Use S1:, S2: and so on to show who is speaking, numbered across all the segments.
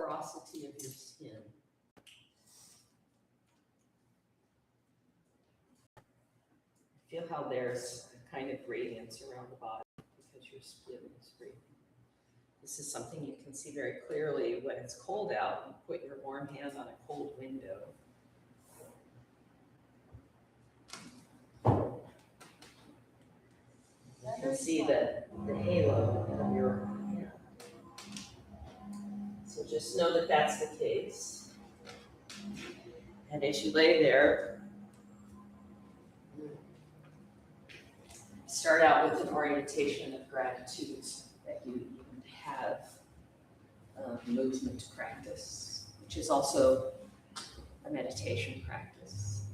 S1: porosity of your skin. Feel how there's a kind of radiance around the body because your skin is breathing. This is something you can see very clearly when it's cold out. You put your warm hand on a cold window. You can see the halo of your hand. So just know that that's the case. And as you lay there, start out with an orientation of gratitude that you have movement practice, which is also a meditation practice.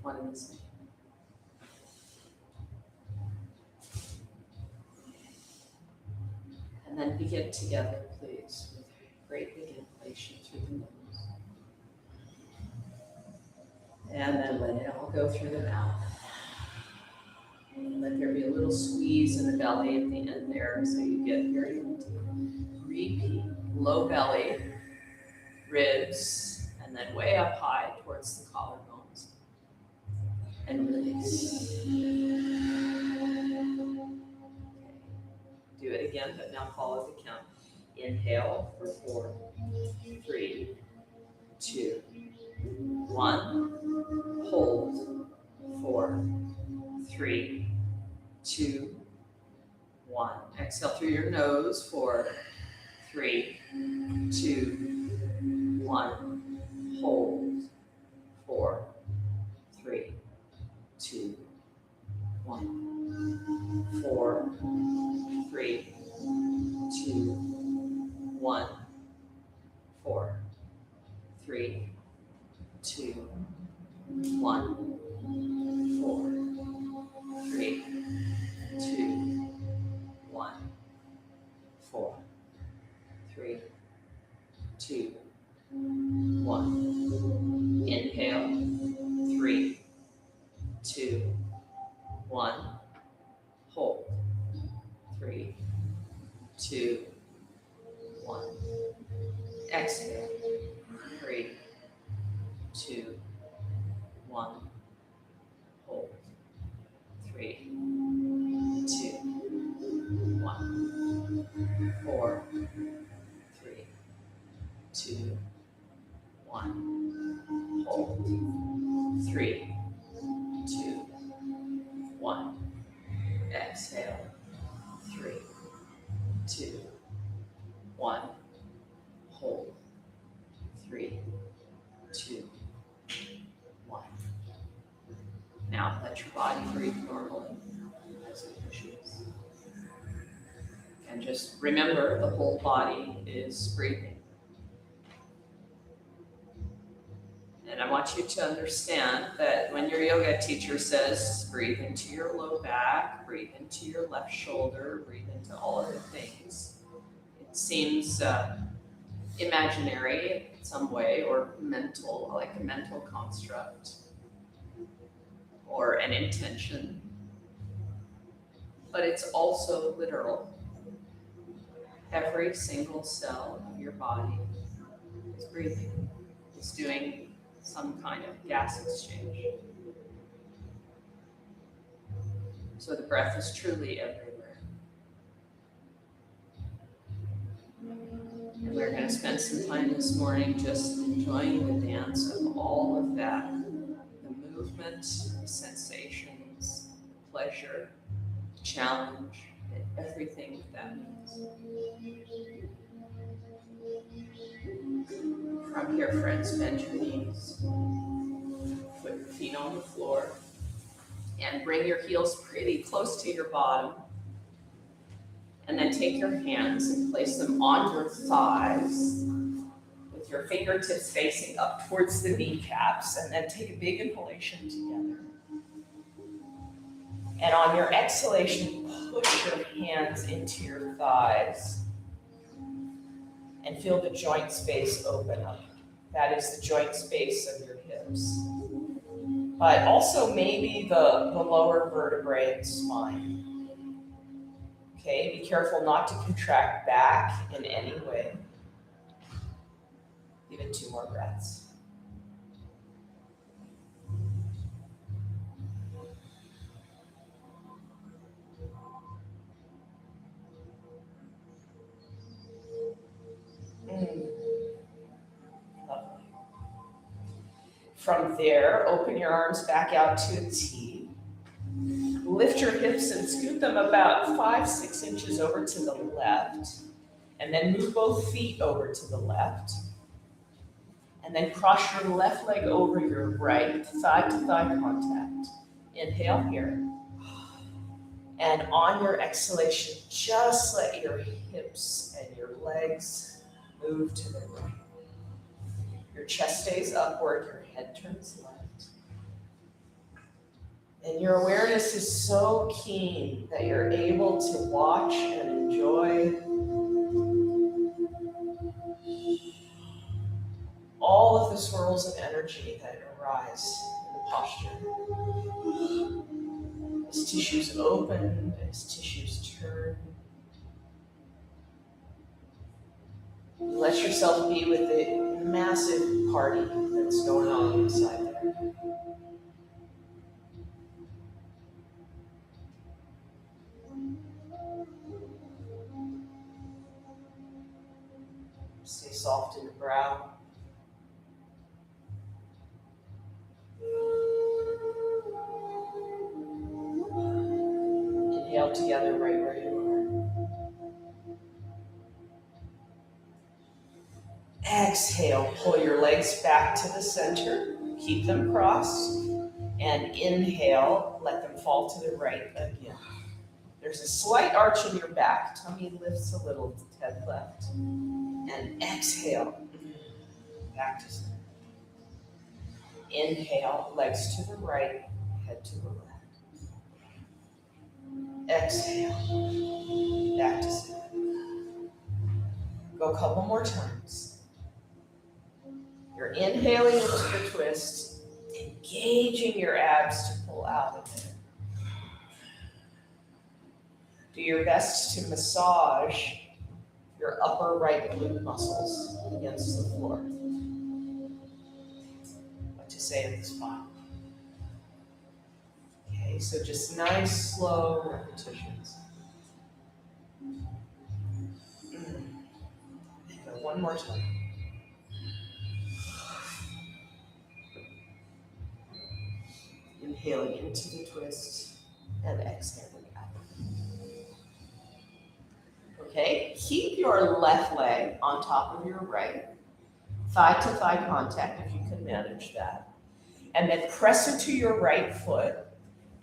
S1: One in the same. And then begin together, please, with great big inhalation through the nose. And then let it all go through the mouth. And let there be a little squeeze in the belly at the end there so you get very empty. Repeat. Low belly, ribs, and then way up high towards the collarbones. And release. Do it again, but now follow the count. Inhale for 4, 3, 2, 1. Hold. 4, 3, 2, 1. Exhale through your nose. 4, 3, 2, 1. Hold. 4, 3, 2, 1. 4, 3, 2, 1. 4, 3, 2, 1. 4, 3, 2, 1. 4, 3, 2, 1. Inhale. 3, 2, 1. Hold. 3, 2, 1. Exhale. 3, 2, 1. Hold. 3, 2, 1. 4, 3, 2, 1. Hold. 3, 2, 1. Exhale. 3, 2, 1. Hold. 3, 2, 1. Now let your body breathe normally as it wishes. And just remember the whole body is breathing. And I want you to understand that when your yoga teacher says breathe into your low back, breathe into your left shoulder, breathe into all of the things, it seems imaginary in some way or mental, like a mental construct or an intention. But it's also literal. Every single cell of your body is breathing. It's doing some kind of gas exchange. So the breath is truly everywhere. And we're going to spend some time this morning just enjoying the dance of all of that. The movement, the sensations, the pleasure, the challenge, and everything that means. From here, friends, bend your knees, put your feet on the floor, and bring your heels pretty close to your bottom. And then take your hands and place them on your thighs with your fingertips facing up towards the kneecaps, and then take a big inhalation together. And on your exhalation, push your hands into your thighs and feel the joint space open up. That is the joint space of your hips. But also maybe the lower vertebrae and spine. Okay, be careful not to contract back in any way. Give it 2 more breaths. Lovely. From there, open your arms back out to a T. Lift your hips and scoot them about 5-6 inches over to the left. And then move both feet over to the left. And then cross your left leg over your right, thigh-to-thigh contact. Inhale here. And on your exhalation, just let your hips and your legs move to the right. Your chest stays upward, your head turns left. And your awareness is so keen that you're able to watch and enjoy all of the swirls of energy that arise in the posture. As tissues open, as tissues turn. Let yourself be with the massive party that's going on inside there. Stay soft in the brow. Inhale together right where you are. Exhale, pull your legs back to the center. Keep them crossed. And inhale, let them fall to the right again. There's a slight arch in your back. Tummy lifts a little, head left. And exhale, back to center. Inhale, legs to the right, head to the left. Exhale, back to center. Go a couple more times. You're inhaling into the twist, engaging your abs to pull out of it. Do your best to massage your upper right glute muscles against the floor. What to say at this spot? Okay, so just nice, slow repetitions. Go one more time. Inhaling into the twist and exhaling out. Okay, keep your left leg on top of your right, thigh-to-thigh contact if you can manage that. And then press into your right foot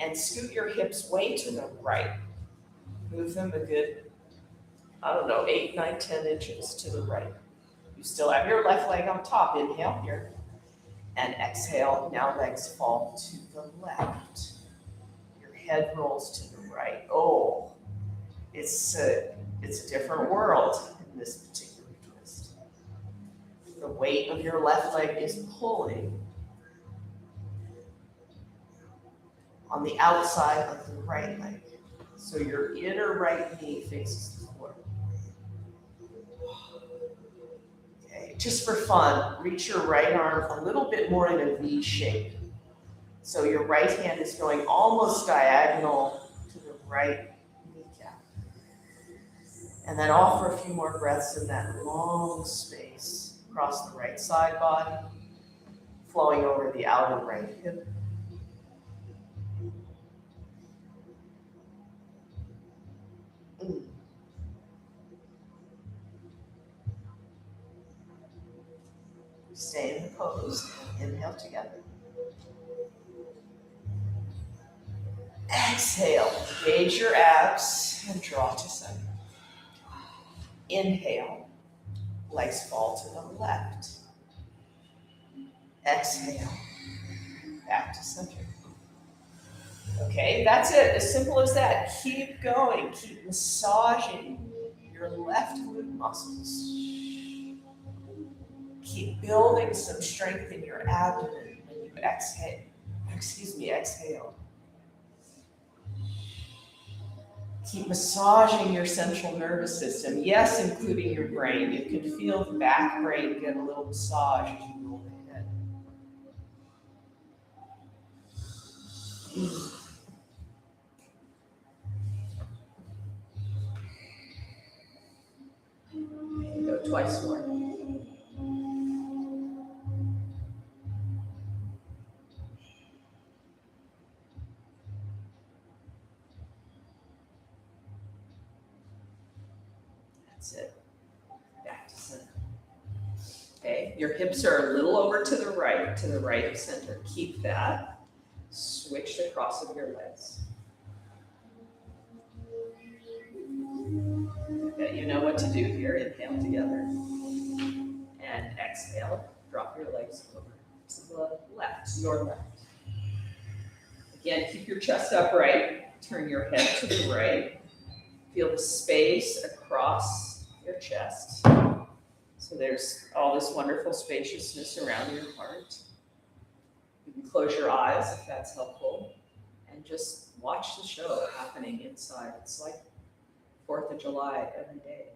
S1: and scoot your hips way to the right. Move them a good, 8, 9, 10 inches to the right. You still have your left leg on top. Inhale here. And exhale, now legs fall to the left. Your head rolls to the right. Oh, it's a different world in this particular twist. The weight of your left leg is pulling on the outside of the right leg. So your inner right knee faces the floor. Okay, just for fun, reach your right arm a little bit more in a V shape. So your right hand is going almost diagonal to the right kneecap. And then offer a few more breaths in that long space across the right side body, flowing over the outer right hip. Stay in the pose. Inhale together. Exhale. Engage your abs and draw to center. Inhale. Legs fall to the left. Exhale. Back to center. Okay, that's it. As simple as that. Keep going. Keep massaging your left glute muscles. Keep building some strength in your abdomen when you exhale. Exhale. Keep massaging your central nervous system, yes, including your brain. You can feel the back brain get a little massage as you roll the head. Go twice more. That's it. Back to center. Okay, your hips are a little over to the right of center. Keep that. Switch the cross of your legs. Okay, you know what to do here. Inhale together. And exhale. Drop your legs over to the left, your left. Again, keep your chest upright. Turn your head to the right. Feel the space across your chest. So there's all this wonderful spaciousness around your heart. You can close your eyes if that's helpful. And just watch the show happening inside. It's like 4th of July every day.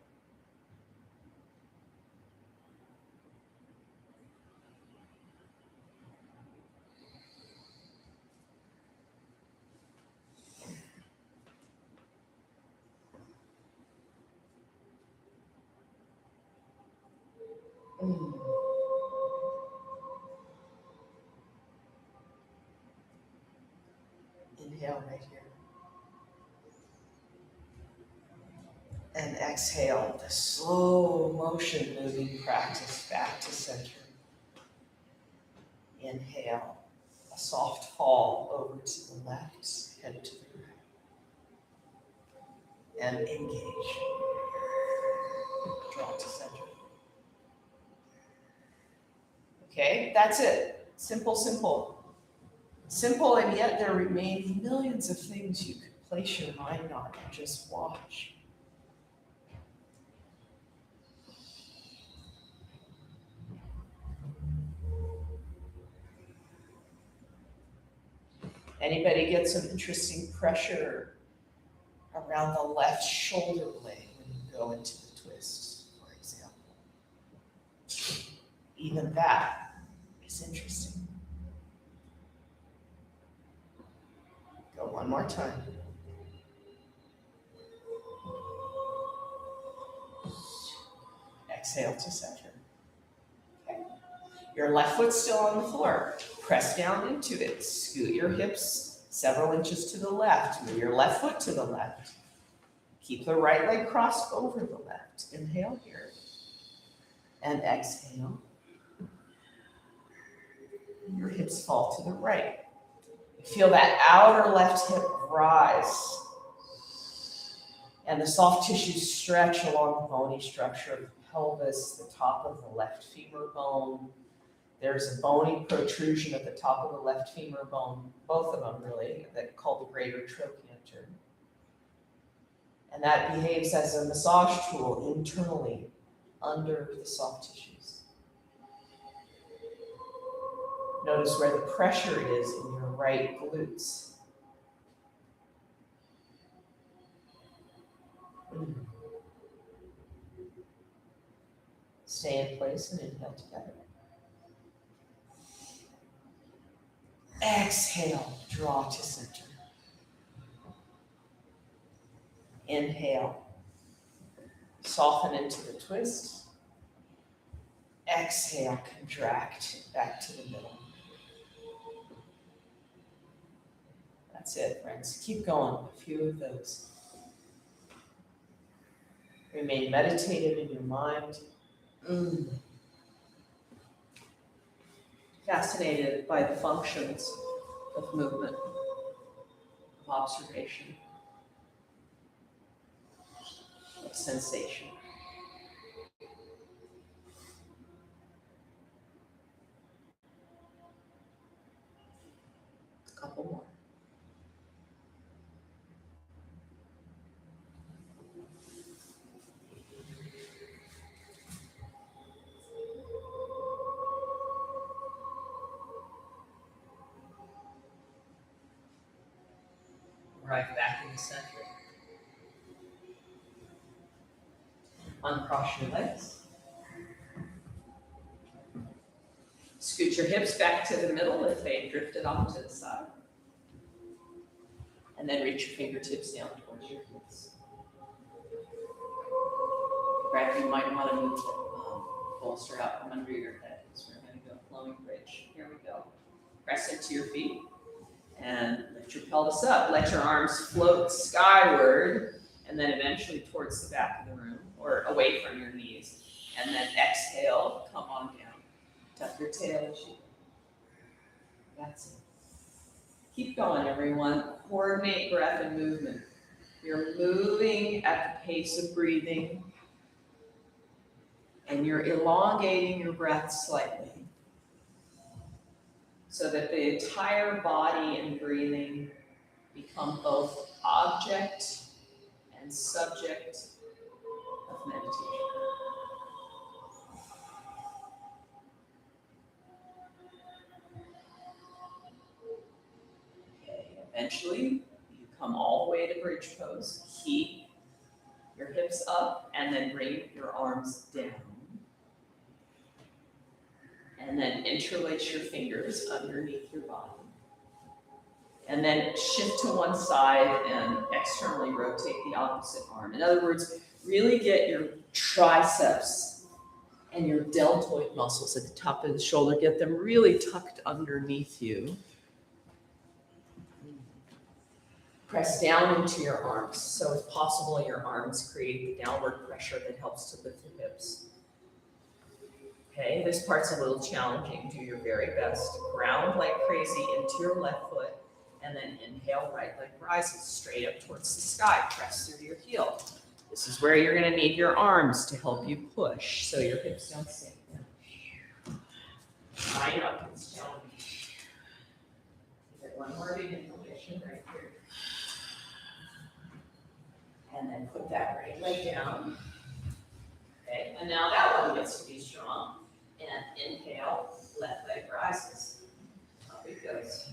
S1: Inhale right here. And exhale, the slow motion moving practice back to center. Inhale, a soft fall over to the left, head to the right. And engage. Draw to center. Okay, that's it. Simple, simple. Simple, and yet there remain millions of things you could place your mind on and just watch. Anybody get some interesting pressure around the left shoulder blade when you go into the twist, for example? Even that is interesting. Go one more time. Exhale to center. Okay. Your left foot's still on the floor. Press down into it. Scoot your hips several inches to the left. Move your left foot to the left. Keep the right leg crossed over the left. Inhale here. And exhale. Your hips fall to the right. Feel that outer left hip rise. And the soft tissues stretch along the bony structure of the pelvis, the top of the left femur bone. There's a bony protrusion at the top of the left femur bone, both of them really, that called the greater trochanter. And that behaves as a massage tool internally under the soft tissues. Notice where the pressure is in your right glutes. Stay in place and inhale together. Exhale, draw to center. Inhale, soften into the twist. Exhale, contract back to the middle. That's it, friends. Keep going, a few of those. Remain meditative in your mind. Fascinated by the functions of movement, of observation, of sensation. A couple more. Right back in the center. Uncross your legs. Scoot your hips back to the middle if they drifted off to the side. And then reach your fingertips down towards your heels. Brad, you might want to move the bolster out from under your head because we're going to go flowing bridge. Here we go. Press into your feet and lift your pelvis up. Let your arms float skyward and then eventually towards the back of the room or away from your knees. And then exhale, come on down. Tuck your tail as you go. That's it. Keep going, everyone. Coordinate breath and movement. You're moving at the pace of breathing, and you're elongating your breath slightly so that the entire body and breathing become both object and subject of meditation. Eventually, you come all the way to bridge pose. Keep your hips up and then bring your arms down. And then interlace your fingers underneath your body. And then shift to one side and externally rotate the opposite arm. In other words, really get your triceps and your deltoid muscles at the top of the shoulder, get them really tucked underneath you. Press down into your arms. So if possible, your arms create the downward pressure that helps to lift the hips. Okay, this part's a little challenging. Do your very best. Ground like crazy into your left foot, and then inhale, right leg rises straight up towards the sky. Press through your heel. This is where you're gonna need your arms to help you push so your hips don't sink down. Line up, it's challenging. Give it one more big inhalation right here. And then put that right leg down. Okay, and now that one gets to be strong. And inhale, left leg rises. Up it goes.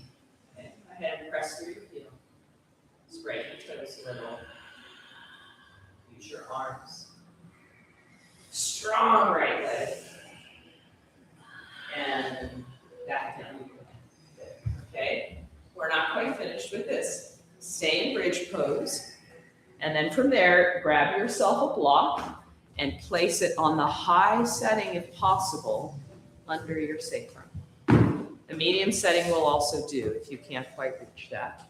S1: Okay, go ahead and press through your heel. Spread your toes a little. Use your arms. Strong right leg. And back down. Okay, we're not quite finished with this. Stay in bridge pose. And then from there, grab yourself a block and place it on the high setting, if possible, under your sacrum. The medium setting will also do if you can't quite reach that.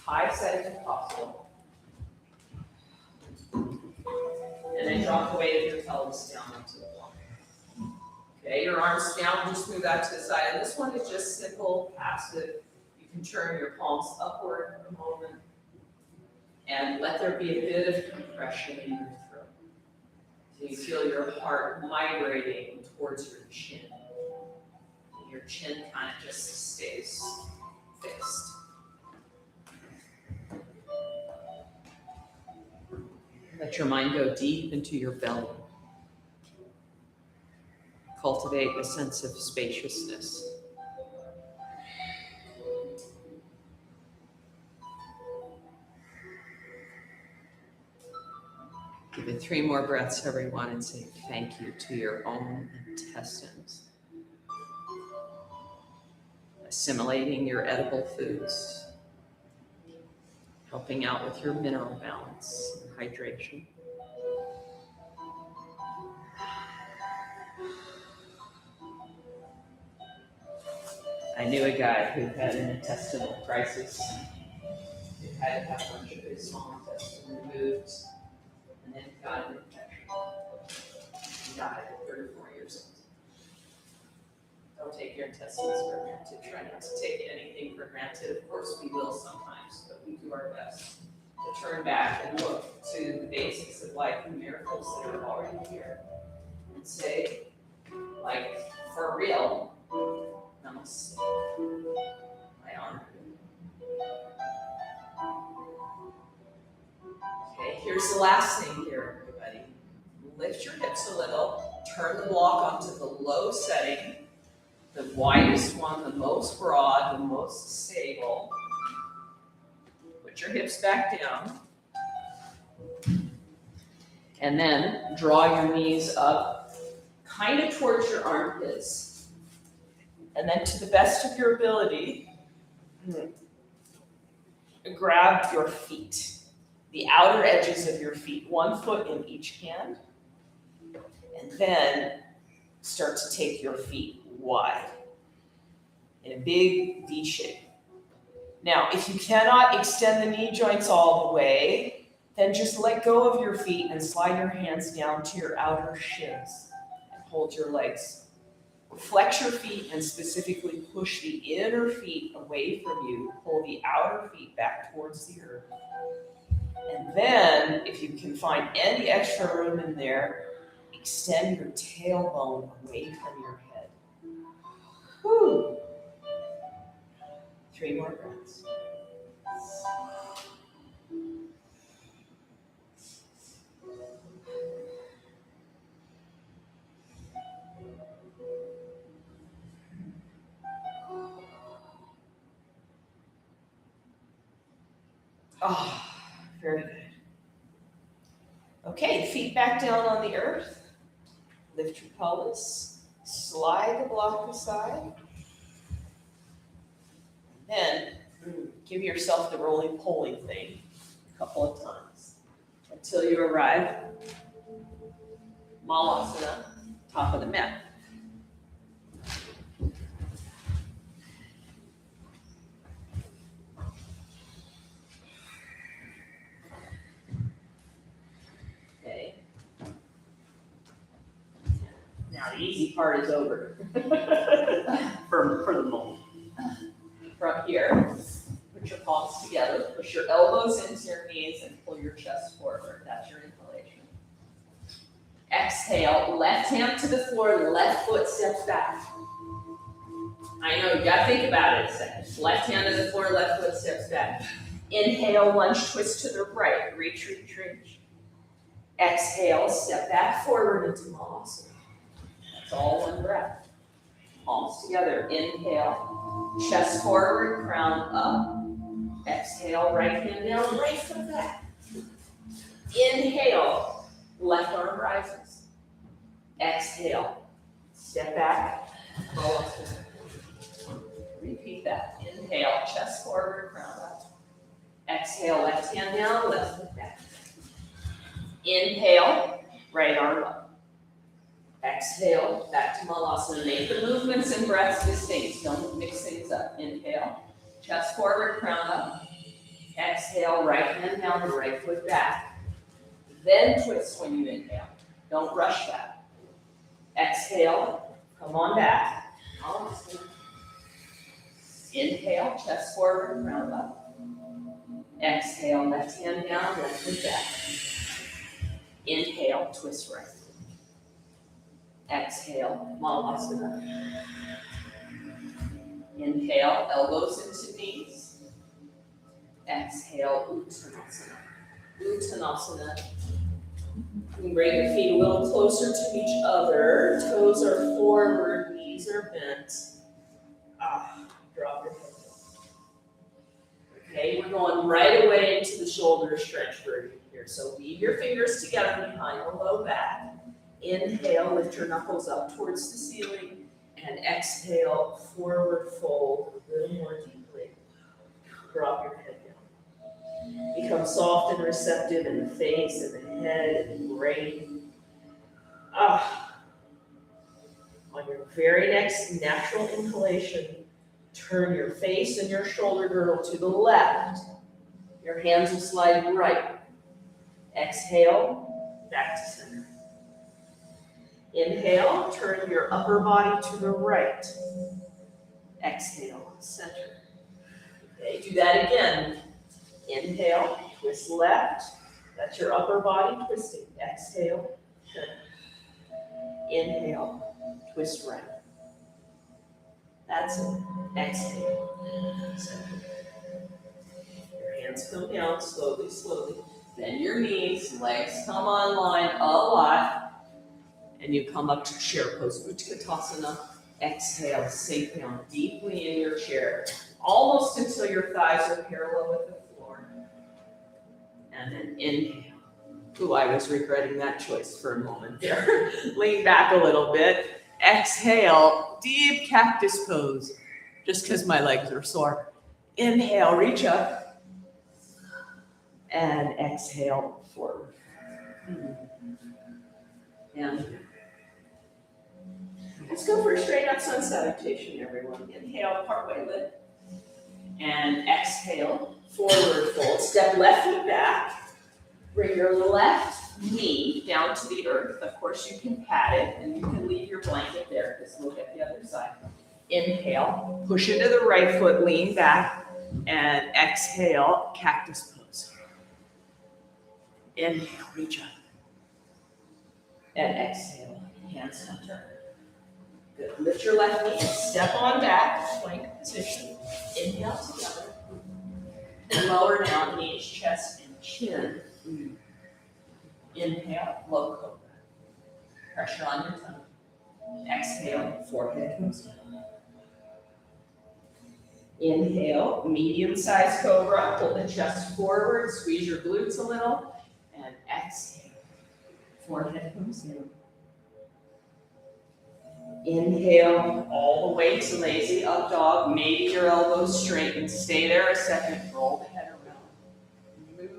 S1: High setting if possible. And then drop the weight of your pelvis down onto the block. Okay, your arms down, just move out to the side. And this one is just simple, passive. You can turn your palms upward for a moment. And let there be a bit of compression in your throat. So you feel your heart migrating towards your chin. And your chin kind of just stays fixed. Let your mind go deep into your belly. Cultivate a sense of spaciousness. Give it 3 more breaths, everyone, and say thank you to your own intestines. Assimilating your edible foods, helping out with your mineral balance and hydration. I knew a guy who had an intestinal crisis. He had to have a bunch of his small intestine removed. And then got an infection. He died at 34 years old. Don't take your intestines for granted. Try not to take anything for granted. Of course, we will sometimes, but we do our best to turn back and look to the basics of life and miracles that are already here. And say, like, for real, namaste. I honor you. Okay, here's the last thing here, everybody. Lift your hips a little, turn the block onto the low setting, the widest one, the most broad, the most stable. Put your hips back down. And then draw your knees up, kind of towards your armpits. And then to the best of your ability, grab your feet, the outer edges of your feet, 1 foot in each hand. And then start to take your feet wide in a big V shape. Now, if you cannot extend the knee joints all the way, then just let go of your feet and slide your hands down to your outer shins and hold your legs. Flex your feet and specifically push the inner feet away from you. Pull the outer feet back towards the earth. And then, if you can find any extra room in there, extend your tailbone away from your head. Whew. 3 more breaths. Oh, very good. Okay, feet back down on the earth. Lift your pelvis. Slide the block aside. Then give yourself the roly-poly thing a couple of times until you arrive Malasana, top of the mat. Okay. Now the easy part is over for the moment. From here, put your palms together, push your elbows into your knees and pull your chest forward. That's your inhalation. Exhale, left hand to the floor, left foot steps back. I know, you gotta think about it a second. Left hand to the floor, left foot steps back. Inhale, lunge twist to the right, reach, reach, reach. Exhale, step back forward into Malasana. That's all one breath. Palms together, inhale, chest forward, crown up. Exhale, right hand down, right foot back. Inhale, left arm rises. Exhale, step back, Malasana. Repeat that. Inhale, chest forward, crown up. Exhale, left hand down, left foot back. Inhale, right arm up. Exhale, back to Malasana. Make the movements and breaths distinct. Don't mix things up. Inhale, chest forward, crown up. Exhale, right hand down, the right foot back. Then twist when you inhale. Don't rush that. Exhale, come on back. Inhale, chest forward, crown up. Exhale, left hand down, left foot back. Inhale, twist right. Exhale, Malasana. Inhale, elbows into knees. Exhale, Uttanasana. Uttanasana. You can bring your feet a little closer to each other. Toes are forward, knees are bent. Drop your head down. Okay, we're going right away into the shoulder stretch version here. So weave your fingers together behind the low back. Inhale, lift your knuckles up towards the ceiling, and exhale, forward fold a little more deeply. Drop your head down. Become soft and receptive in the face and the head and the brain. On your very next natural inhalation, turn your face and your shoulder girdle to the left. Your hands will slide right. Exhale, back to center. Inhale, turn your upper body to the right. Exhale, center. Okay, do that again. Inhale, twist left. That's your upper body twisting. Exhale, center. Inhale, twist right. That's it. Exhale, center. Your hands come down slowly, slowly. Bend your knees, legs come online a lot. And you come up to chair pose, Utkatasana. Exhale, sink down deeply in your chair, almost until your thighs are parallel with the floor. And then inhale, Ooh, I was regretting that choice for a moment there. Lean back a little bit. Exhale, deep cactus pose, just because my legs are sore. Inhale, reach up. And exhale, forward. And let's go for a straight up sun salutation, everyone. Inhale, partway lift. And exhale, forward fold. Step left foot back. Bring your left knee down to the earth. Of course, you can pat it, and you can leave your blanket there, because look at the other side. Inhale, push into the right foot, lean back, and exhale, cactus pose. Inhale, reach up. And exhale, hands center. Good. Lift your left knee and step on back, plank position. Inhale together. And lower down, knees, chest, and chin. Inhale, low cobra. Pressure on your tongue. Exhale, forehead comes down. Inhale, medium-sized cobra. Pull the chest forward, squeeze your glutes a little. And exhale, forehead comes down. Inhale, all the way to lazy up dog. Maybe your elbows straighten. Stay there a second. Roll the head around.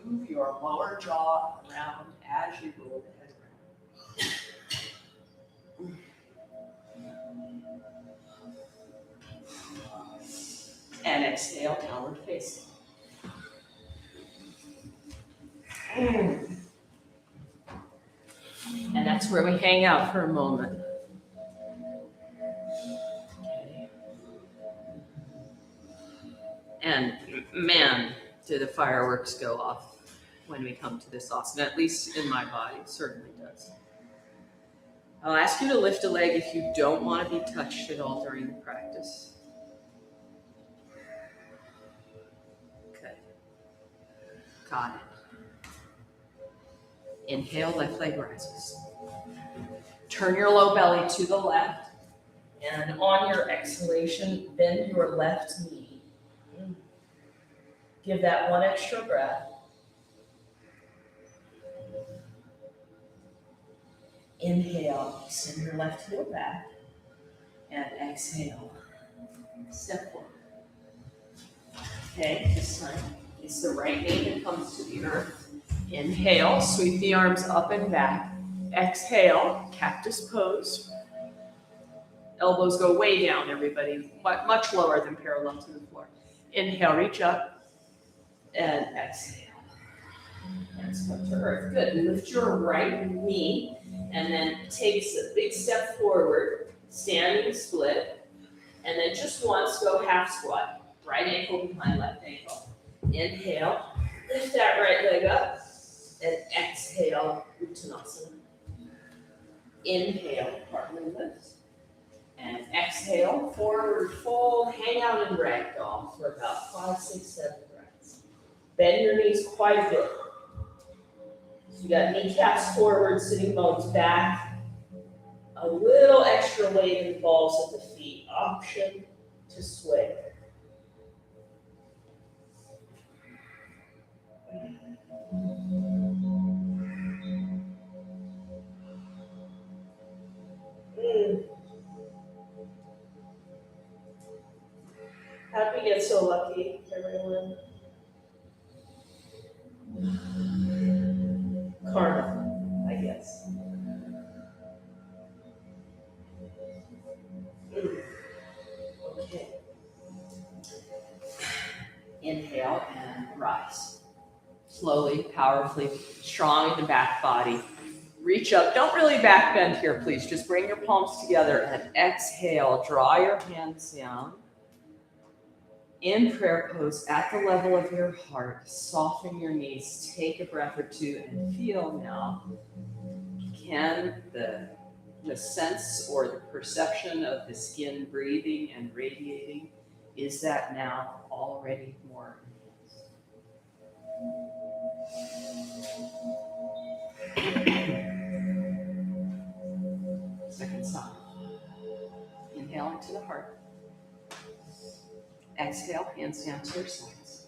S1: Move your lower jaw around as you roll the head around. And exhale, downward facing. And that's where we hang out for a moment. And man, do the fireworks go off when we come to this asana, at least in my body, it certainly does. I'll ask you to lift a leg if you don't want to be touched at all during the practice. Okay. Got it. Inhale, left leg rises. Turn your low belly to the left, and on your exhalation, bend your left knee. Give that one extra breath. Inhale, send your left heel back, and exhale, step forward. Okay, this time it's the right knee that comes to the earth. Inhale, sweep the arms up and back. Exhale, cactus pose. Elbows go way down, everybody, but much lower than parallel to the floor. Inhale, reach up. And exhale. Hands come to earth. Good. Lift your right knee and then take a big step forward, standing split. And then just once go half squat. Right ankle behind left ankle. Inhale. Lift that right leg up. And exhale. Uttanasana. Inhale. Partly lift. And exhale. Forward fold. Hang out in ragdoll for about 5, 6, 7 breaths. Bend your knees quite a bit. So you got kneecaps forward, sitting bones back. A little extra weight in the balls of the feet. Option to sway. How'd we get so lucky, everyone? Karma, I guess. Okay. Inhale and rise. Slowly, powerfully, strong in the back body. Reach up. Don't really back bend here, please. Just bring your palms together and exhale. Draw your hands down. In prayer pose at the level of your heart, soften your knees, take a breath or two, and feel now. Can the sense or the perception of the skin breathing and radiating, is that now already more enhanced? Second side. Inhale into the heart. Exhale, hands down to your sides.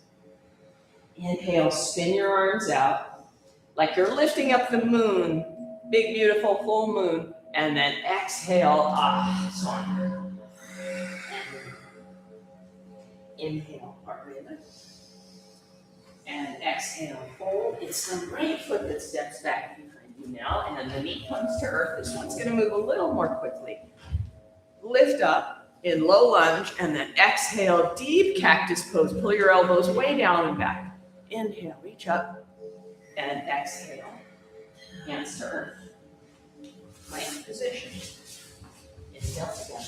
S1: Inhale, spin your arms out like you're lifting up the moon, big, beautiful, full moon, and then exhale, swan. Inhale, partway lift. And exhale, fold. It's the right foot that steps back behind you now, and the knee comes to earth. This one's gonna move a little more quickly. Lift up in low lunge, and then exhale, deep cactus pose. Pull your elbows way down and back. Inhale, reach up, and exhale, hands to earth. Plank position. Inhale together.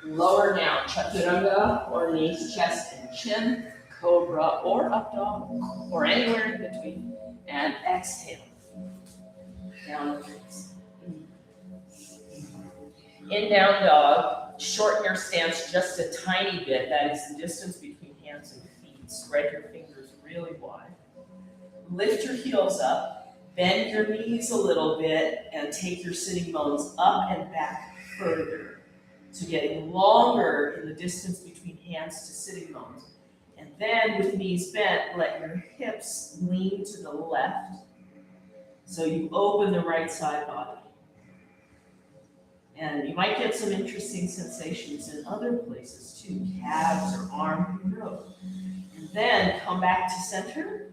S1: Lower down, chaturanga, or knees, chest, and chin. Cobra, or up dog, or anywhere in between. And exhale. Down face. In down dog, shorten your stance just a tiny bit. That is the distance between hands and feet. Spread your fingers really wide. Lift your heels up. Bend your knees a little bit and take your sitting bones up and back further. So getting longer in the distance between hands to sitting bones. And then with knees bent, let your hips lean to the left. So you open the right side body. And you might get some interesting sensations in other places too, calves or arm and throat. And then come back to center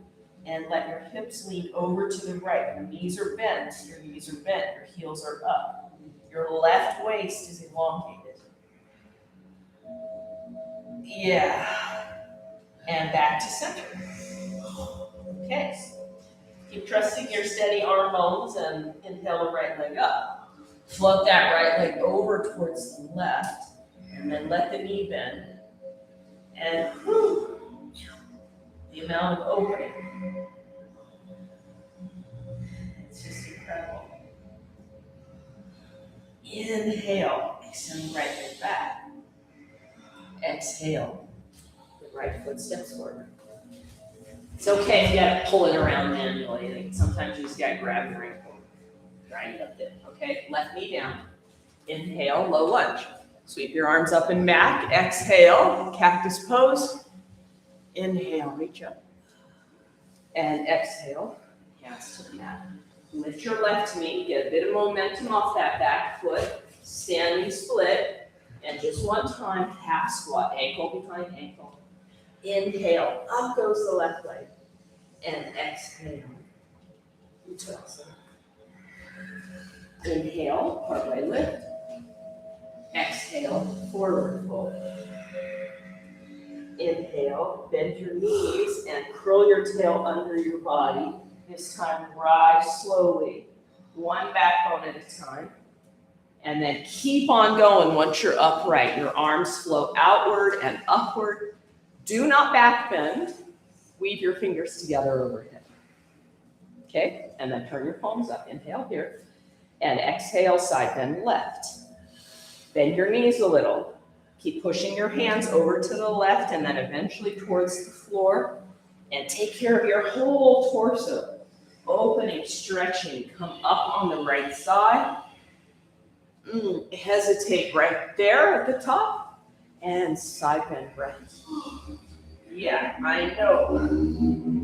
S1: and let your hips lean over to the right. Your knees are bent, your heels are up. Your left waist is elongated. Yeah. And back to center. Okay. Keep trusting your steady arm bones and inhale the right leg up. Float that right leg over towards the left, and then let the knee bend. And the amount of opening. It's just incredible. Inhale, extend the right leg back. Exhale. Right foot steps forward. It's okay if you got to pull it around manually. Sometimes you just got to grab your ankle, grind it up there. Okay, left knee down. Inhale, low lunge. Sweep your arms up and back. Exhale, cactus pose. Inhale, reach up. And exhale, hands to the mat. Lift your left knee, get a bit of momentum off that back foot. Standing split. And just one time, half squat, ankle behind ankle. Inhale, up goes the left leg, and exhale, Uttanasana. Inhale, partway lift. Exhale, forward fold. Inhale, bend your knees and curl your tail under your body. This time, rise slowly, one backbone at a time. And then keep on going once you're upright. Your arms flow outward and upward. Do not back bend. Weave your fingers together overhead. Okay, and then turn your palms up. Inhale here. And exhale, side bend left. Bend your knees a little. Keep pushing your hands over to the left and then eventually towards the floor. And take care of your whole torso. Opening, stretching. Come up on the right side. Hesitate right there at the top. And side bend breath. Yeah, I know.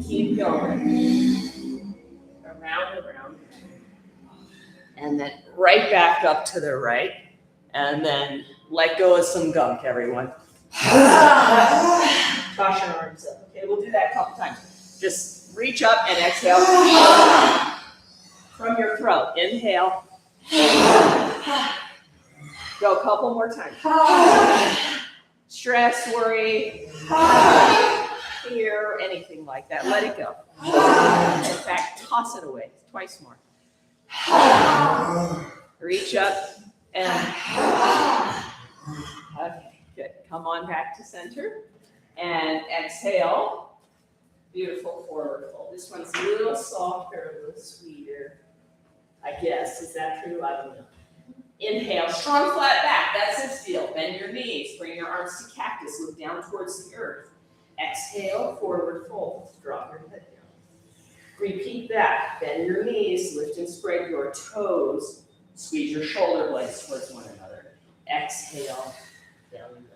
S1: Keep going. Around and around. And then right back up to the right. And then let go of some gunk, everyone. Toss your arms up. Okay, we'll do that a couple times. Just reach up and exhale. From your throat. Inhale. Go a couple more times. Stress, worry, fear, anything like that. Let it go. In fact, toss it away. Twice more. Reach up and okay, good. Come on back to center and exhale. Beautiful forward fold. This one's a little softer, a little sweeter. I guess. Is that true? I don't know. Inhale, strong flat back. That's this deal. Bend your knees. Bring your arms to cactus. Look down towards the earth. Exhale, forward fold. Drop your head down. Repeat that. Bend your knees. Lift and spread your toes. Squeeze your shoulder blades towards one another. Exhale, down and go.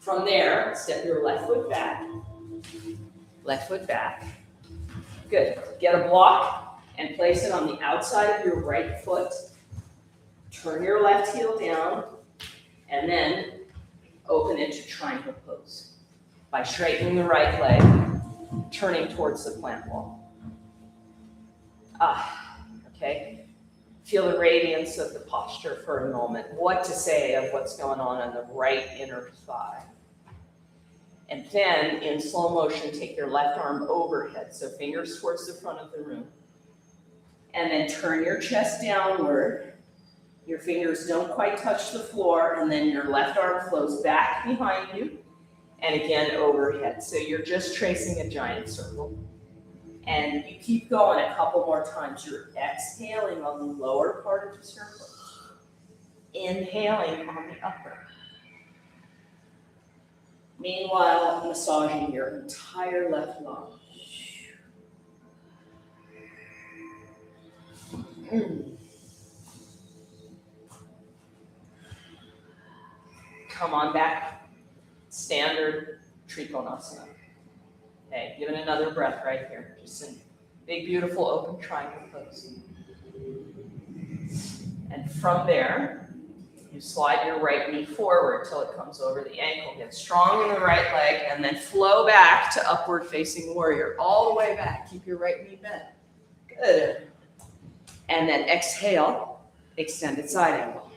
S1: From there, step your left foot back. Left foot back. Good. Get a block and place it on the outside of your right foot. Turn your left heel down, and then open it to triangle pose by straightening the right leg, turning towards the plant wall. Okay. Feel the radiance of the posture for a moment. What to say of what's going on the right inner thigh. And then, in slow motion, take your left arm overhead, so fingers towards the front of the room. And then turn your chest downward. Your fingers don't quite touch the floor, and then your left arm flows back behind you, and again overhead. So you're just tracing a giant circle. And you keep going a couple more times. You're exhaling on the lower part of the circle. Inhaling on the upper. Meanwhile, massaging your entire left lung. Come on back. Standard Trikonasana. Okay, give it another breath right here. Just a big, beautiful open triangle pose. And from there, you slide your right knee forward till it comes over the ankle. Get strong in the right leg, and then flow back to upward facing warrior. All the way back. Keep your right knee bent. Good. And then exhale, extended side angle.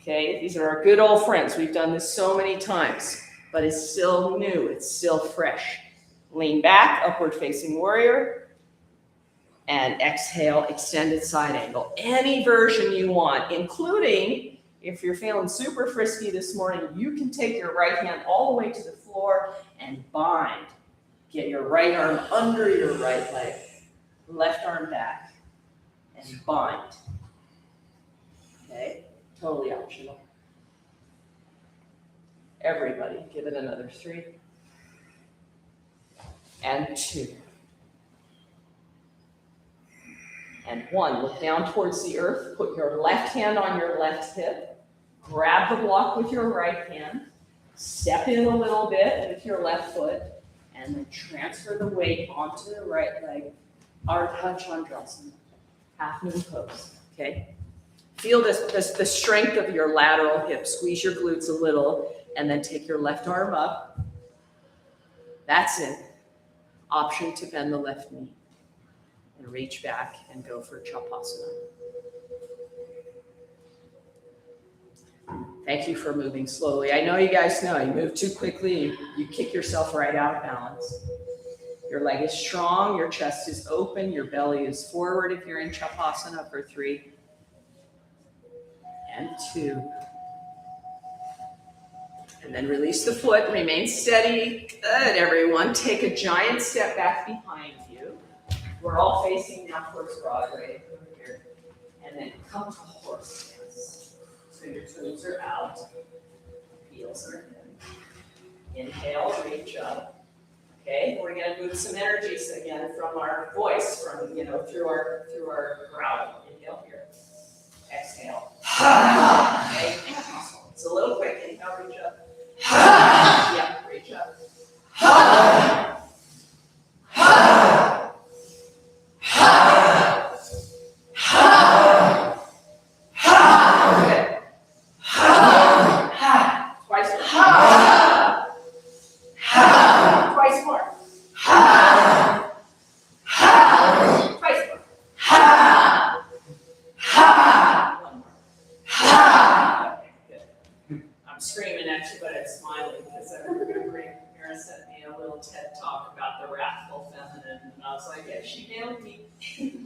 S1: Okay, these are our good old friends. We've done this so many times, but it's still new. It's still fresh. Lean back, upward facing warrior. And exhale, extended side angle. Any version you want, including, if you're feeling super frisky this morning, you can take your right hand all the way to the floor and bind. Get your right arm under your right leg, left arm back, and bind. Okay, totally optional. Everybody, give it another 3. And 2. And 1, look down towards the earth, put your left hand on your left hip, grab the block with your right hand, step in a little bit with your left foot, and then transfer the weight onto the right leg, Ardha Chandrasana, half moon pose, okay? Feel the strength of your lateral hip, squeeze your glutes a little, and then take your left arm up. That's it. Option to bend the left knee. And reach back and go for Chapasana. Thank you for moving slowly. I know you guys know, you move too quickly, you kick yourself right out of balance. Your leg is strong, your chest is open, your belly is forward if you're in Chapasana for 3. And 2. And then release the foot, remain steady. Good, everyone. Take a giant step back behind you. We're all facing now towards Broadway over here. And then come to horse stance. So your toes are out, heels are in. Inhale, reach up. Okay, we're gonna move some energies again from our voice, from through our growl. Inhale here. Exhale. Okay, it's a little quick. Inhale, reach up. Yeah, reach up.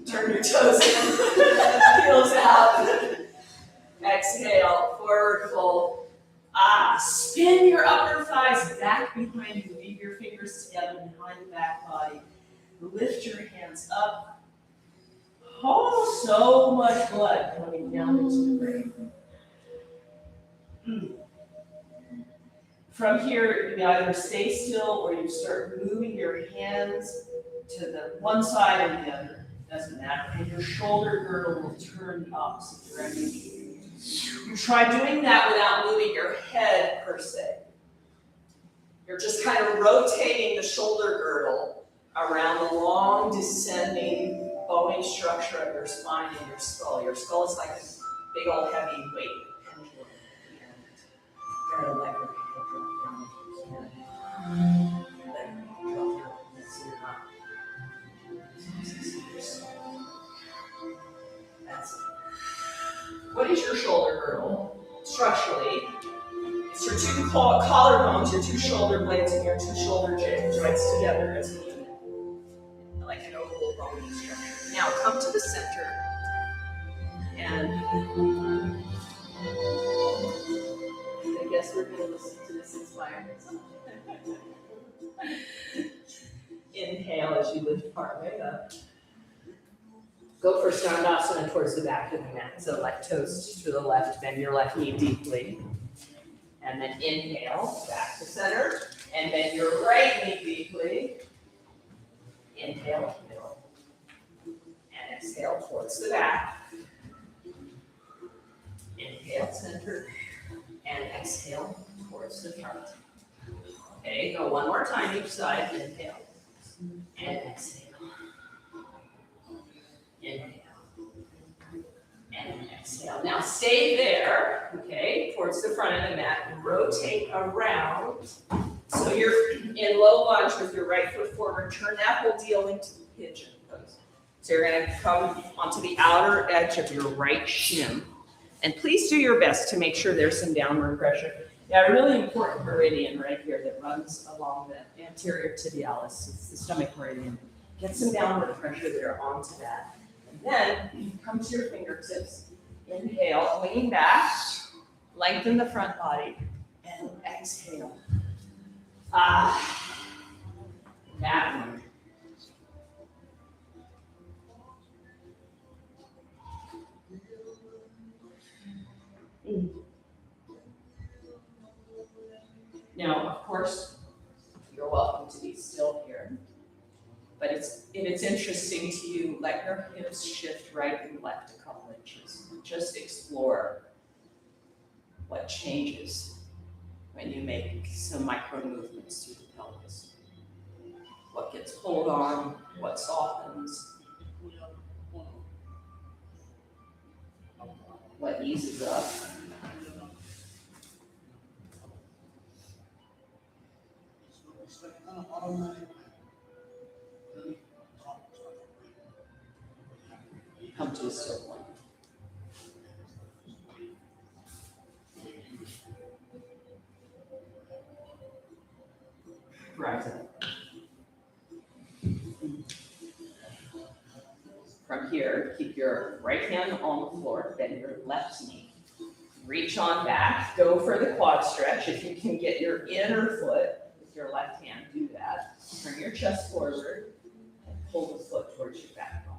S1: Turn your toes in, heels out. Exhale, forward fold. Spin your upper thighs back behind you. Weave your fingers together behind the back body. Lift your hands up. Oh, so much blood coming down into the brain. From here, you either stay still or you start moving your hands to the one side or the other. Doesn't matter. And your shoulder girdle will turn the opposite direction. You try doing that without moving your head per se. You're just kind of rotating the shoulder girdle around the long descending bony structure of your spine and your skull. Your skull is like a big old heavy weight pendulum. And you're gonna let your head drop down if you can. Let your head drop down so you're not. That's it. What is your shoulder girdle? Structurally, it's your two collarbones, your two shoulder blades, and your two shoulder joints together as a unit, like an oval bony structure. Now come to the center, and I guess we're going to listen to this inspiring song. Inhale as you lift partway up. Go for Standasana towards the back of the mat. So left toes to the left, bend your left knee deeply. And then inhale, back to center. And bend your right knee deeply. Inhale, middle. And exhale towards the back. Inhale, center. And exhale towards the front. Okay, go one more time each side. Inhale. And exhale. Inhale. And exhale. Now stay there, okay, towards the front of the mat, and rotate around. So you're in low lunge with your right foot forward. Turn that whole deal into the pigeon pose. So you're going to come onto the outer edge of your right shin. And please do your best to make sure there's some downward pressure. Yeah, a really important meridian right here that runs along the anterior tibialis. It's the stomach meridian. Get some downward pressure there onto that. And then come to your fingertips. Inhale, lean back, lengthen the front body, and exhale. That one. Now, of course, you're welcome to be still here. But if it's interesting to you, let your hips shift right and left a couple inches. Just explore what changes when you make some micro movements through the pelvis. What gets pulled on, what softens, what eases up. Come to a still point. Rise up. From here, keep your right hand on the floor, bend your left knee. Reach on back, go for the quad stretch. If you can get your inner foot with your left hand, do that. Turn your chest forward and pull the foot towards your back bone.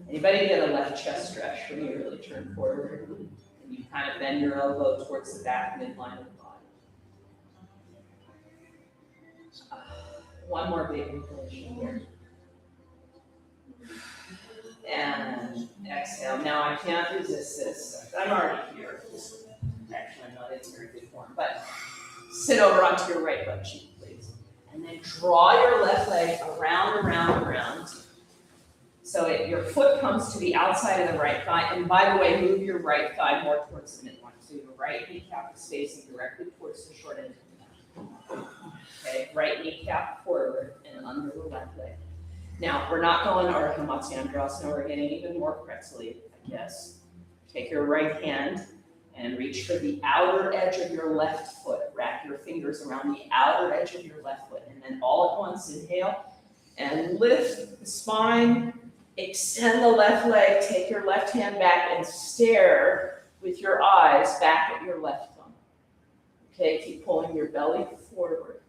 S1: Anybody get a left chest stretch when you really turn forward and you kind of bend your elbow towards the back midline of the body? One more big inhalation here. And exhale. Now I can't resist this. I'm already here. Actually, I'm not in very good form, but sit over onto your right butt cheek, please. And then draw your left leg around, around, around. So your foot comes to the outside of the right thigh. And by the way, move your right thigh more towards the midline. So your right kneecap is facing directly towards the short end of the mat. Okay, right kneecap forward and under the left leg. Now, we're not going Ardha Matsyendrasana. We're getting even more pretzely, I guess. Take your right hand and reach for the outer edge of your left foot. Wrap your fingers around the outer edge of your left foot. And then all at once, inhale and lift the spine. Extend the left leg. Take your left hand back and stare with your eyes back at your left thumb. Okay, keep pulling your belly forward.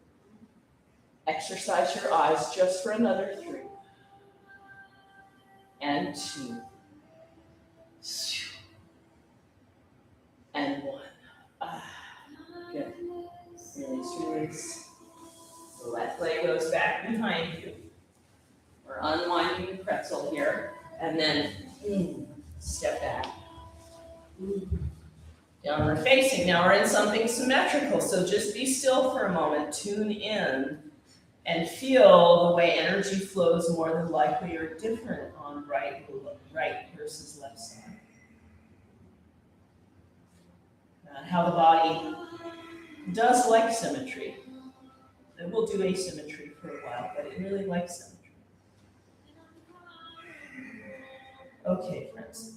S1: Exercise your eyes just for another 3. And 2. And 1. Good. Release, release. The left leg goes back behind you. We're unwinding the pretzel here. And then step back. Downward facing. Now we're in something symmetrical, so just be still for a moment, tune in, and feel the way energy flows more than likely or different on right versus left side. How the body does like symmetry. It will do asymmetry for a while, but it really likes symmetry. Okay, friends.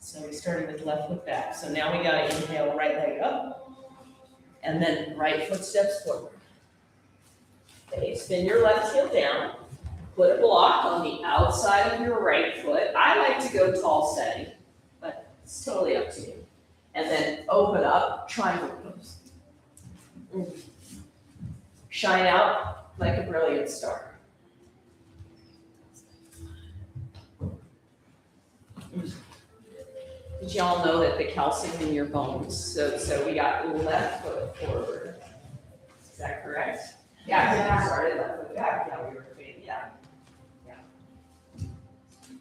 S1: So we started with left foot back. So now we gotta inhale, right leg up, and then right foot steps forward. Okay, spin your left heel down. Put a block on the outside of your right foot. I like to go tall setting, but it's totally up to you. And then open up, triangle pose. Shine out like a brilliant star. Did y'all know that the calcium in your bones? So we got left foot forward. Is that correct? Yeah, we started left foot back. Yeah, we were fading. Yeah.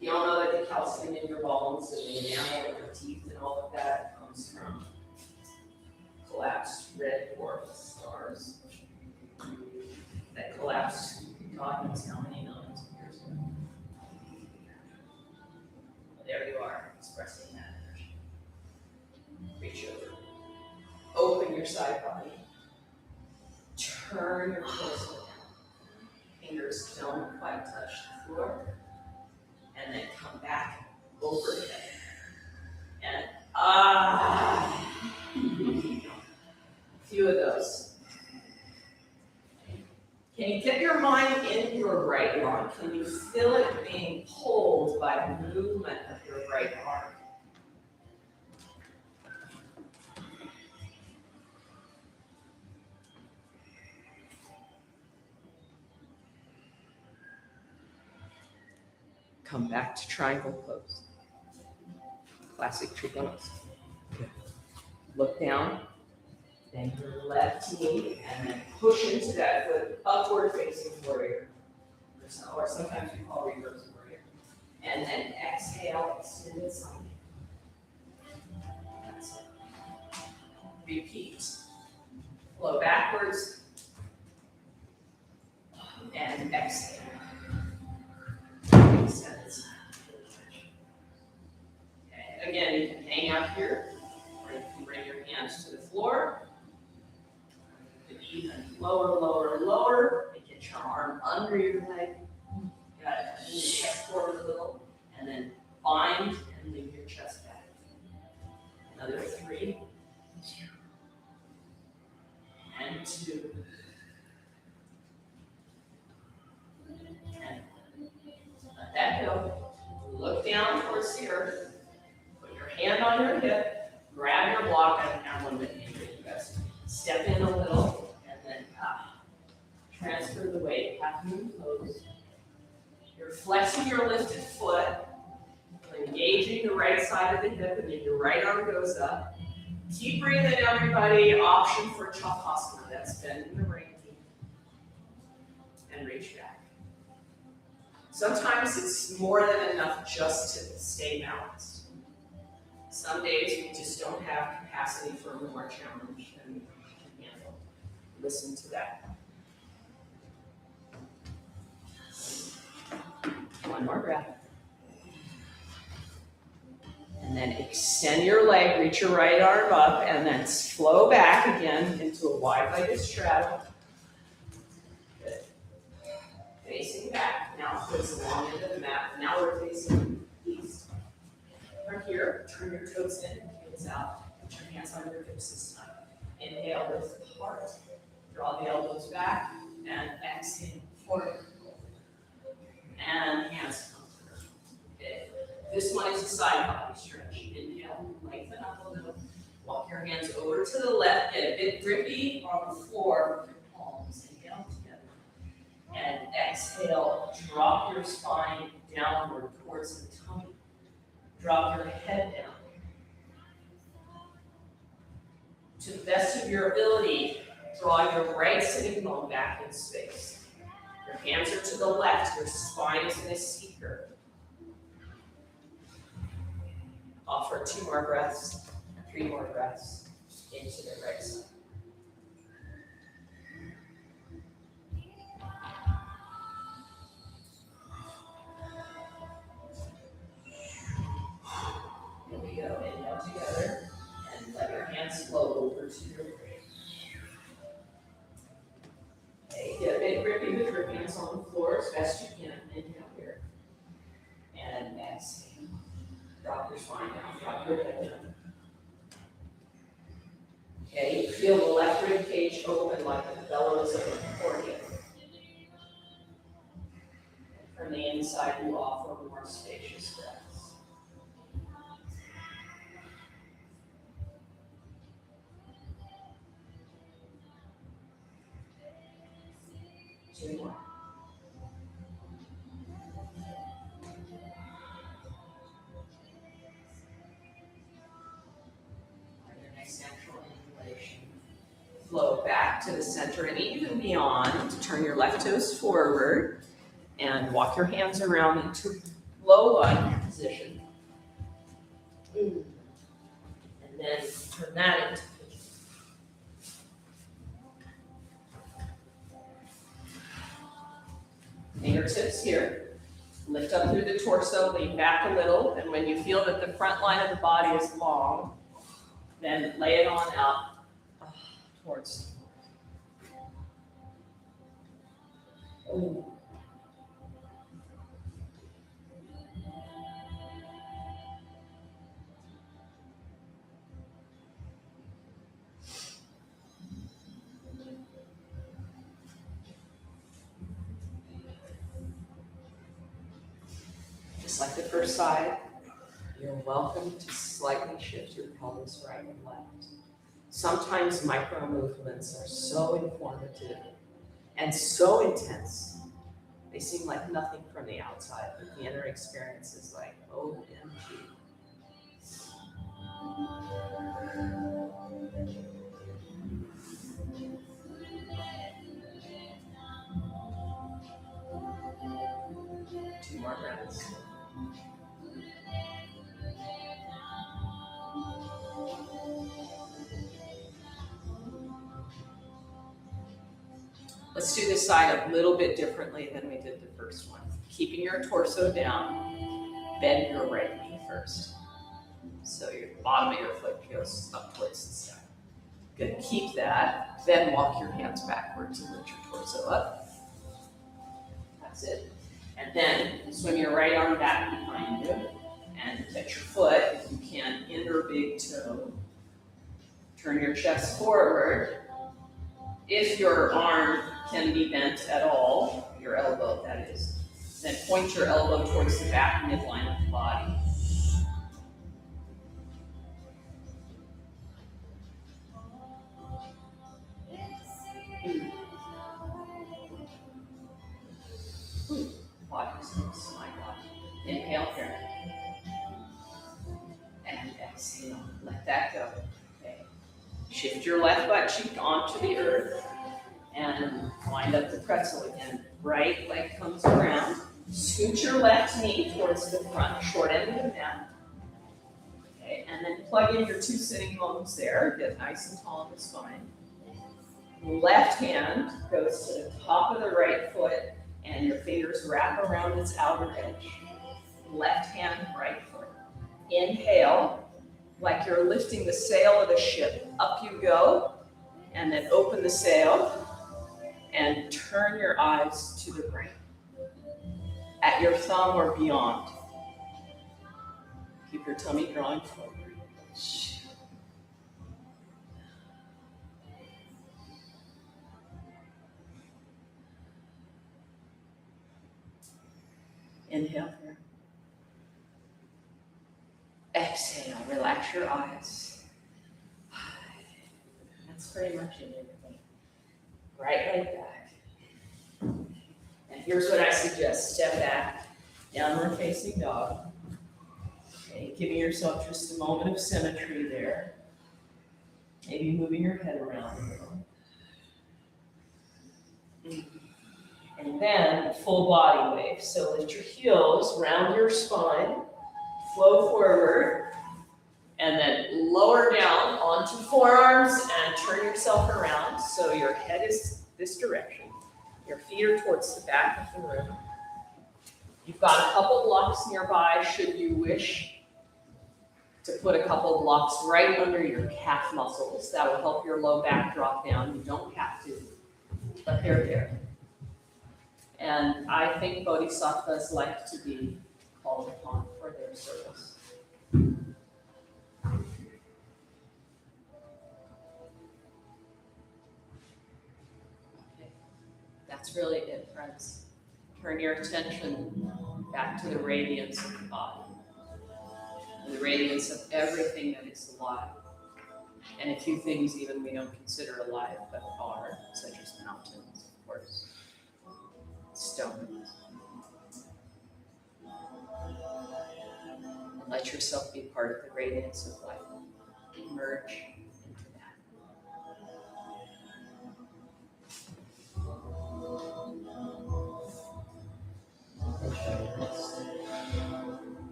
S1: Y'all know that the calcium in your bones and the enamel in your teeth and all of that comes from collapsed red dwarf stars that collapsed God knows how many millions of years ago. Well, there you are, expressing that energy. Reach over. Open your side body. Turn your torso down. Fingers don't quite touch the floor. And then come back overhead. And a few of those. Can you get your mind in your right arm? Can you feel it being pulled by the movement of your right arm? Come back to triangle pose. Classic Trigonosis. Look down, bend your left knee, and then push into that foot, upward facing warrior. Or sometimes we call reverse warrior. And then exhale, extended side. That's it. Repeat. Flow backwards. And exhale. Okay. Again, you can hang out here, or you can bring your hands to the floor. You can even lower, and get your arm under your leg. Got it. And then chest forward a little, and then bind and lean your chest back. Another 3, and 2, and let that go. Look down towards the earth. Put your hand on your hip. Grab your block. I have one that you guys step in a little, and then transfer the weight. Half moon pose. You're flexing your lifted foot, engaging the right side of the hip, and then your right arm goes up. Keep breathing, everybody. Option for Chakasana. That's bending the ring and reach back. Sometimes it's more than enough just to stay balanced. Some days we just don't have capacity for more challenge than we can handle. Listen to that. One more breath. And then extend your leg, reach your right arm up, and then flow back again into a wide-legged straddle. Good. Facing back. Now face along into the mat. Now we're facing east. From here, turn your toes in, heels out. Put your hands on your hips this time. Inhale, lift the heart. Draw the elbows back, and exhale, forward. And hands come through. Okay. This one is a side body stretch. Inhale, lengthen up a little. Walk your hands over to the left. Get a bit grippy on the floor with your palms. Inhale together. And exhale, drop your spine downward towards the tummy. Drop your head down. To the best of your ability, draw your right sitting bone back in space. Your hands are to the left, your spine is in a C curve. Offer 2 more breaths, 3 more breaths into the right side. Here we go. Inhale together and let your hands flow over to your brain. Okay, get a bit grippy with your hands on the floor as best you can. Inhale here. And exhale. Drop your spine down, drop your head down. Okay, feel the left rib cage open like the bellows of an accordion. From the inside, you offer more spacious breaths. Two more. Your nice natural inhalation. Flow back to the center and even beyond. Turn your left toes forward and walk your hands around into low lunge position. And then turn that into pigeon. Fingertips here. Lift up through the torso, lean back a little, and when you feel that the front line of the body is long, then lay it on out towards. Ooh. Just like the first side, you're welcome to slightly shift your pelvis right and left. Sometimes micro movements are so informative and so intense. They seem like nothing from the outside, but the inner experience is like, OMG. Two more breaths. Let's do this side a little bit differently than we did the first one. Keeping your torso down, bend your right knee first. So your bottom of your foot goes up towards the sky. Good, keep that. Then walk your hands backwards and lift your torso up. That's it. And then swim your right arm back behind you and touch your foot, if you can, inner big toe. Turn your chest forward. If your arm can be bent at all, your elbow that is, then point your elbow towards the back midline of the body. Body moves, my God. Inhale here. And exhale. Let that go. Okay. Shift your left butt cheek onto the earth and wind up the pretzel again. Right leg comes around. Scoot your left knee towards the front, short end of the mat. Okay, and then plug in your 2 sitting bones there. Get nice and tall in the spine. Left hand goes to the top of the right foot and your fingers wrap around its outer edge. Left hand, right foot. Inhale, like you're lifting the sail of the ship. Up you go, and then open the sail and turn your eyes to the brain. At your thumb or beyond. Keep your tummy drawing forward. Inhale here. Exhale, relax your eyes. That's pretty much it, everything. Right leg back. And here's what I suggest. Step back, downward facing dog. Okay, giving yourself just a moment of symmetry there. Maybe moving your head around a little. And then full body wave. So lift your heels, round your spine, flow forward, And then lower down onto forearms and turn yourself around so your head is this direction. Your feet are towards the back of the room. You've got a couple blocks nearby should you wish to put a couple blocks right under your calf muscles. That will help your low back drop down. You don't have to, but they're there. And I think bodhisattvas like to be called upon for their service. Okay. That's really it, friends. Turn your attention back to the radiance of the body, the radiance of everything that is alive, and a few things even we don't consider alive but are, such as mountains, of course, stones. And let yourself be part of the radiance of life. Emerge into that.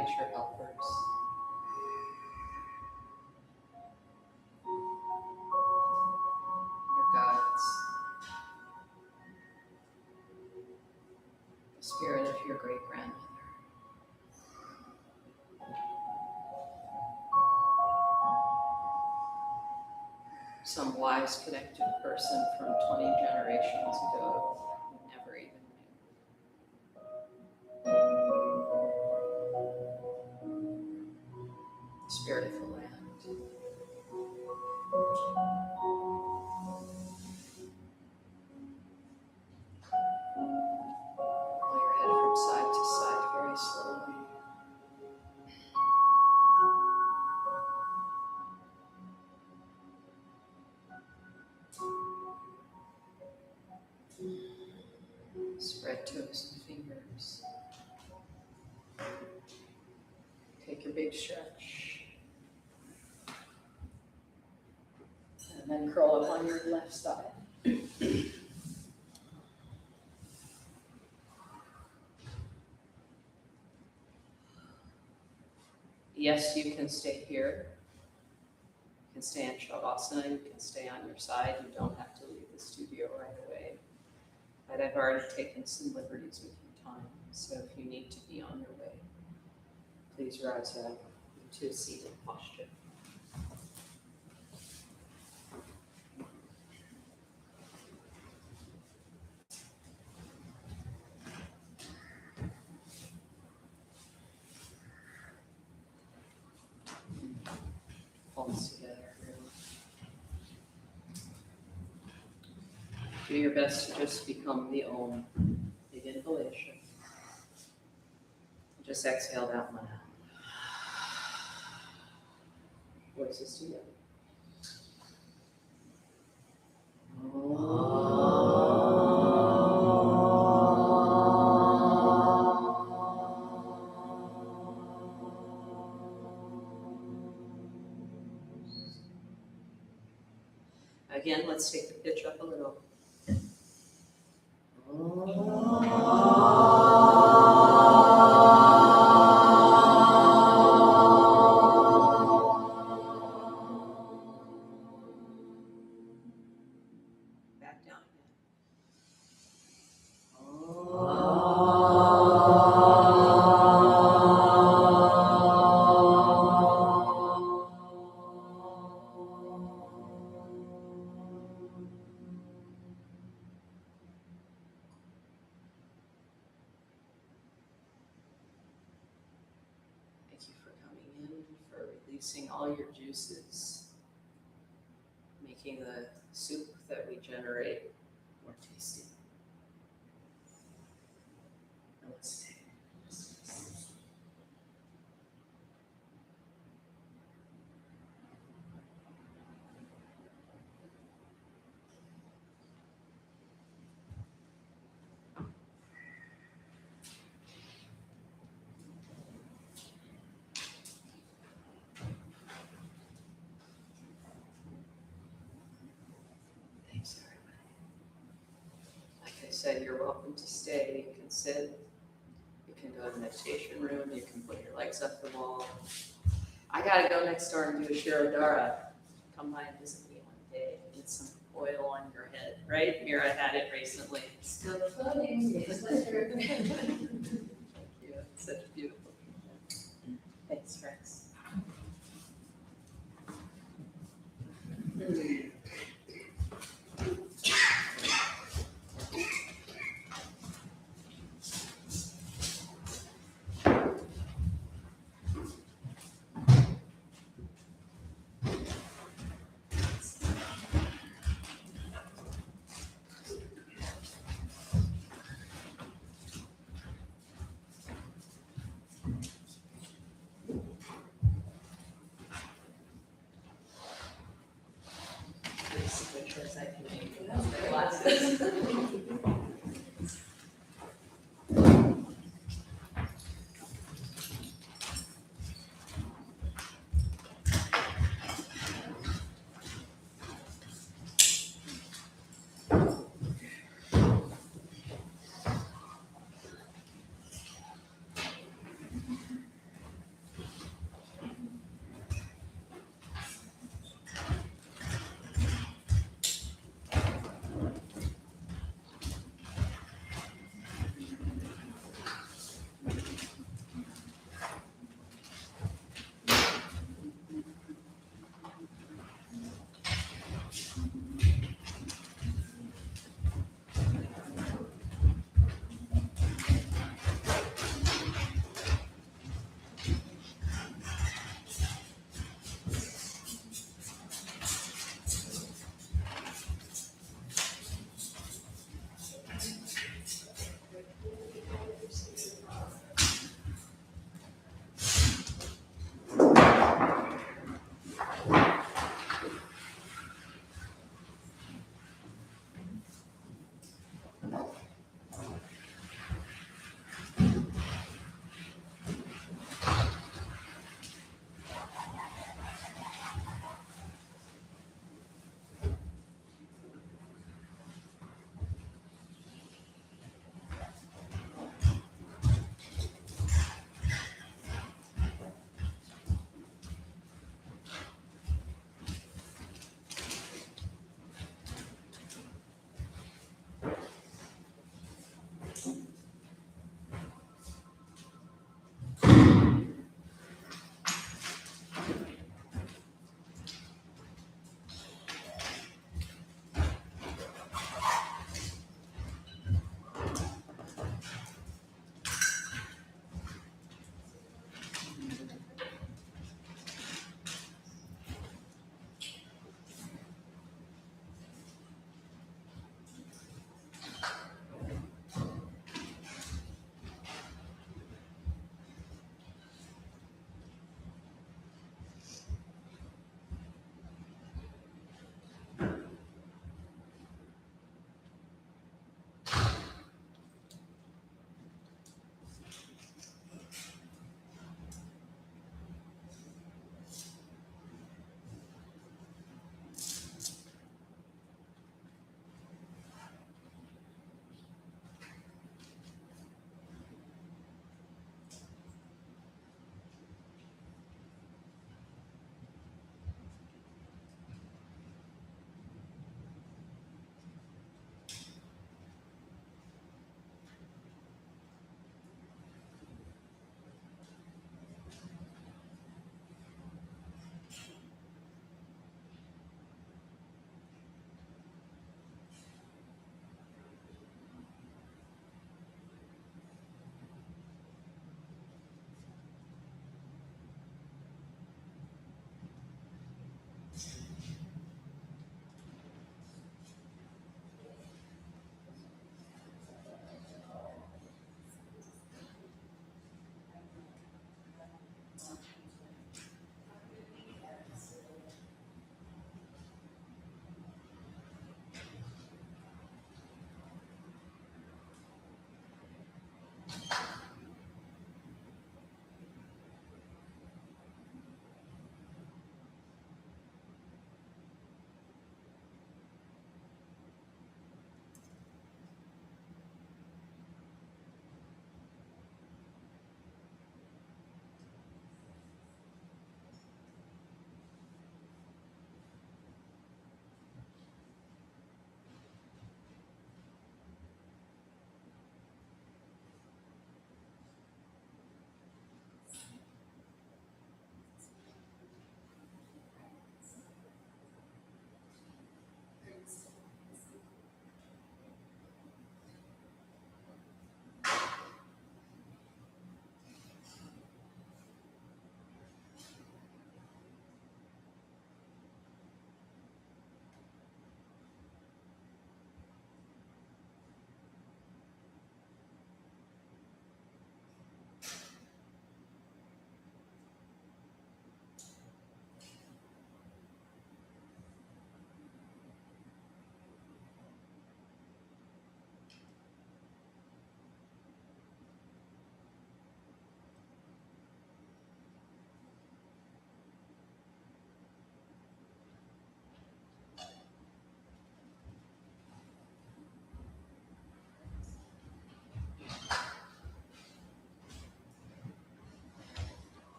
S1: Invite your helpers. Your guides. The spirit of your great-grandmother. Some wise, connected person from 20 generations ago who never even knew. Spirit of the land. Roll your head from side to side very slowly. Spread toes and fingers. Take your big stretch. And then curl up on your left side. Yes, you can stay here. You can stay in Shavasana. You can stay on your side. You don't have to leave the studio right away. But I've already taken some liberties with your time. So if you need to be on your way, please rise up into a seated posture. Palms together. Do your best to just become the Om. Big inhalation. Just exhale that one out. Voices together. Again, let's take the pitch up a little. Back down again. Thank you for coming in, for releasing all your juices, making the soup that we generate more tasty. Namaste. Thanks, everybody. Like I said, you're welcome to stay. You can sit. You can go to the meditation room. You can put your legs up the wall. I gotta go next door and do a Shirodhara. Come by and visit me one day. Get some oil on your head. Right here, I had it recently. Still floating. Days later. Thank you. It's such a beautiful thing. Thanks, Rex.